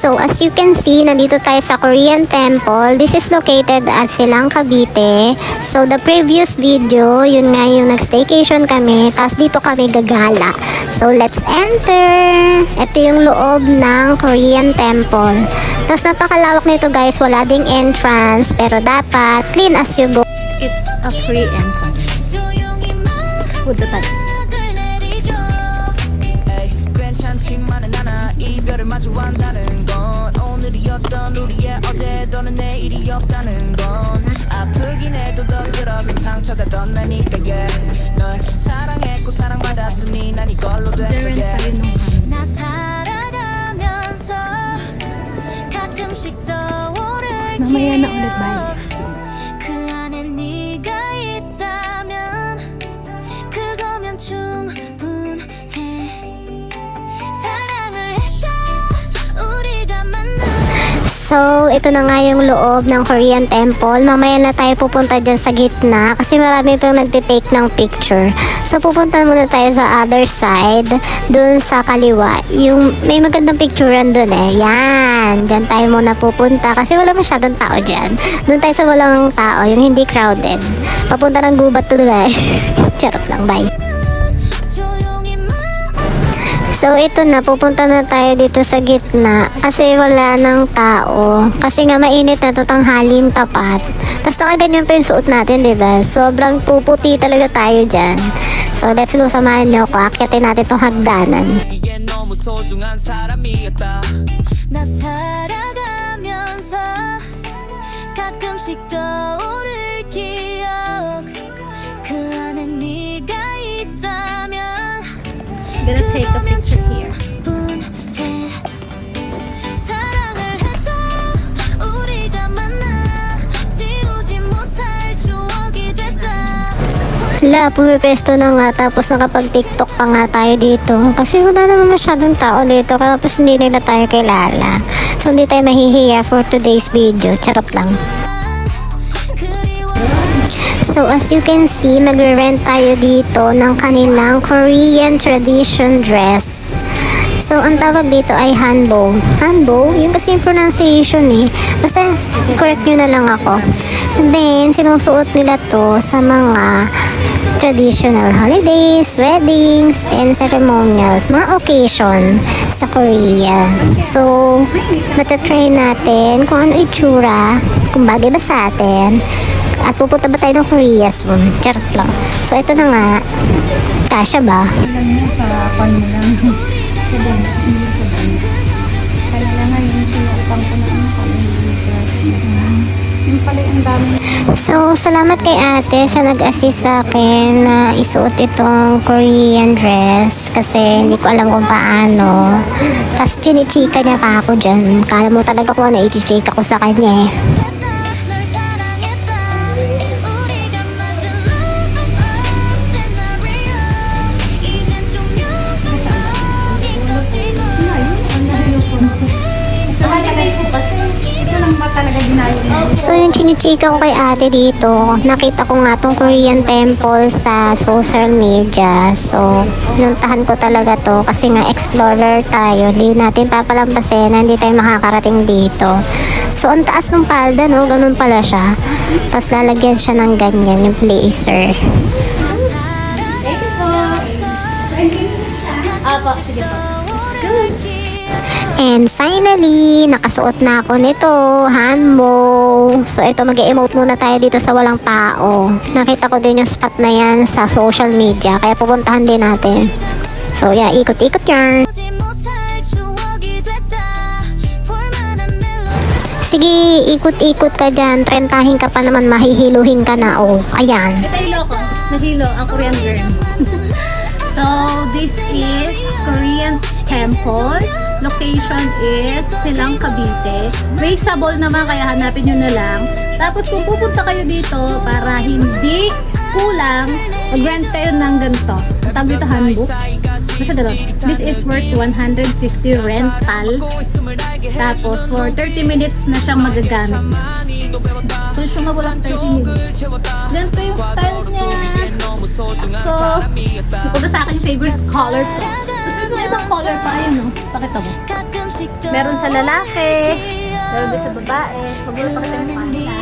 So as you can see, nandito tayo sa Korean temple. This is located at Silang, Cavite. So the previous video, yun nga yung nag-staycation kami. Tapos dito kami gagala. So let's enter. Ito yung loob ng Korean temple. Tapos napakalawak nito guys. Wala ding entrance. Pero dapat clean as you go. It's a free entrance. Punta tayo. 괜찮지만은 않아 이별을 마주 한다는 건 오늘이었던 우리의 어제 또는 내일이 없다는 건 아프긴 해도 더 들어서 상처가 더 나니까 yeah. 널 사랑했고 사랑받았으니 난 이걸로 됐어 yeah. 나 살아가면서 가끔씩 떠오를 Mamaya na ulit balik. 그 안에 네가 있다면 그거면 충분해 So, ito na nga yung loob ng Korean temple. Mamaya na tayo pupunta dyan sa gitna kasi marami pang nagtitake ng picture. So, pupunta muna tayo sa other side, dun sa kaliwa. Yung may magandang picturean dun eh. Yan. Dyan tayo muna pupunta kasi wala masyadong tao dyan. Dun tayo sa walang tao, yung hindi crowded. Papunta ng gubat to guys. Charot lang, bye. So, ito na. Pupunta na tayo dito sa gitna. Kasi wala ng tao. Kasi nga mainit na ito tanghaling tapat. Tapos nakaganyan pa yung suot natin, diba? Sobrang puputi talaga tayo dyan. So, let's go. Samahan nyo ko. Akyatin natin itong hagdanan. 나 살아가면서 가끔씩 떠오를 기억 그 안에 네가 있다면 Gonna take a picture here. 사랑을 해도 우리가 만나 지우지 못할 추억이 됐다. Hala, pumipesto na nga. Tapos nakapag-tiktok pa nga tayo dito. Kasi wala naman masyadong tao dito. Tapos hindi nila tayo kilala. So, hindi tayo mahihiya for today's video. Charot lang. So as you can see, magre-rent tayo dito ng kanilang Korean tradition dress. So ang tawag dito ay hanbok. Hanbok? Yung kasi yung pronunciation eh. Basta correct nyo na lang ako. And then, sinusuot nila to sa mga traditional holidays, weddings, and ceremonials, mga occasion sa Korea. So, matatry natin kung ano itsura, kung bagay ba sa atin, at pupunta ba tayo ng Korea soon? Charot lang. So, ito na nga. Kasya ba? Alam mo, kakon mo lang. Sabon. Kailangan yung sinukang ko na ang yung pala yung dami. So, salamat kay ate sa nag-assist sa akin na isuot itong Korean dress kasi hindi ko alam kung paano. Tapos, chinichika niya pa ako dyan. Kala mo talaga ko na i-chika ko sa kanya eh. 널 사랑했다 우리가 만든 love scenario 이젠 좀 영원히 꺼지고 Ito lang ba talaga dinayo mo? So, yung chinichika ko kay ate dito, nakita ko nga tong Korean temple sa social media. So, pinuntahan ko talaga to kasi nga explorer tayo. Hindi natin papalampasin na hindi tayo makakarating dito. So, ang taas ng palda, no? Ganun pala siya. Tapos, lalagyan siya ng ganyan, yung blazer. Apo, sige po. And finally, nakasuot na ako nito, hanbok. So, ito, mag-emote muna tayo dito sa walang tao. Nakita ko din yung spot na yan sa social media, kaya pupuntahan din natin. So, yeah, ikot-ikot yarn. Sige, ikot-ikot ka dyan. Trentahin ka pa naman, mahihiluhin ka na. Oh, ayan. Ito yung loko. Nahilo ang Korean girl. So, this is Korean temple. Location is Silang, Cavite. Traceable naman, kaya hanapin nyo na lang. Tapos, kung pupunta kayo dito para hindi kulang, mag-rent kayo ng ganito. Ang tawag dito, hanbok. Basta gano'n. This is worth 150 rental. Tapos, for 30 minutes na siyang magagamit. So, sumabot lang 30 minutes. Ganito yung style niya. So, punta sa akin yung favorite color to. Tapos, mga ibang color pa. Ayun, no? Pakita mo. 가끔씩 Meron sa lalaki, meron din sa babae. Huwag mo pakita yung mukha nila.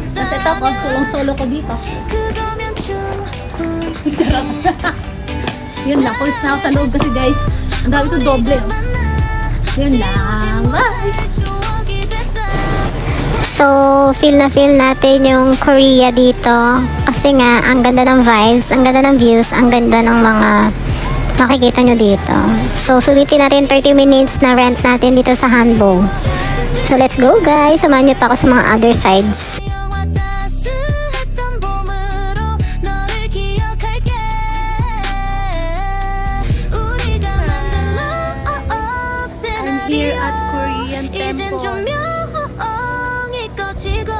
Tapos ito ko, sulong-solo ko dito. 그거면 충분히 Yun lang, pulse na ako sa loob kasi guys, ang dami ito doble. Oh. Yun lang. Bye! 추억이 됐다 So, feel na feel natin yung Korea dito. Kasi nga, ang ganda ng vibes, ang ganda ng views, ang ganda ng mga makikita nyo dito. So, sulitin natin 30 minutes na rent natin dito sa Hanbo. So, let's go guys. Samahan nyo pa ako sa mga other sides. 영화 따스했던 봄으로 너를 기억할게 우리가 만든 love I'm here at Korean 이젠 Temple. 조명이 꺼지고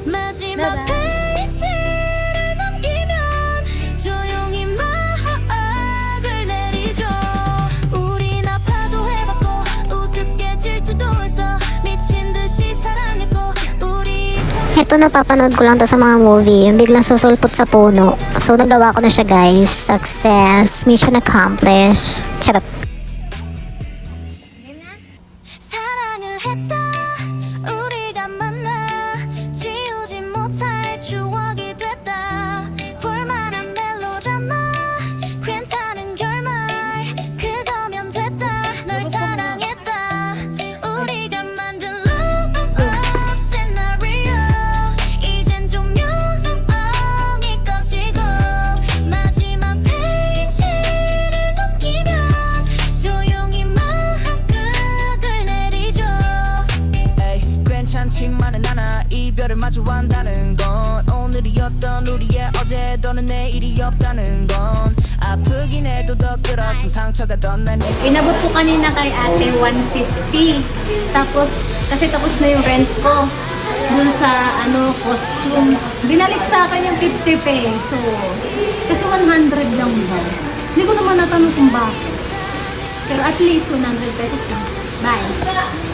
마지막 Bye-bye. 페이지를 넘기면 조용히 막을 내리죠 우린 아파도 해봤고 우습게 질투도 해서 미친 듯이 사랑했고 우리 Ito napapanood ko lang to sa mga movie. Yung biglang susulpot sa puno. So, nagawa ko na siya guys. Success. Mission accomplished. Charot. 사랑을 했다 우리가 만나 지우지 못할 추억이 됐다 볼만한 멜로드라마 괜찮은 결말 그거면 됐다 널 사랑했다 우리가 만든 love scenario 이젠 조명이 꺼지고 마지막 페이지를 넘기면 조용히 막을 내리죠 에이, 괜찮지만은 않아 이별을 마주한다는 건 오늘이었던 우리의 어제 또는 내일이 없다는 건 아프긴 해도 더 끌었음 상처가 덧난 Inabot ko kanina kay ate 150. Tapos, kasi tapos na yung rent ko. Dun sa, costume. Binalik sa akin yung 50 pesos. Kasi 100 lang ba? Hindi ko naman natanong kung bakit. Pero at least 100 pesos lang. Bye!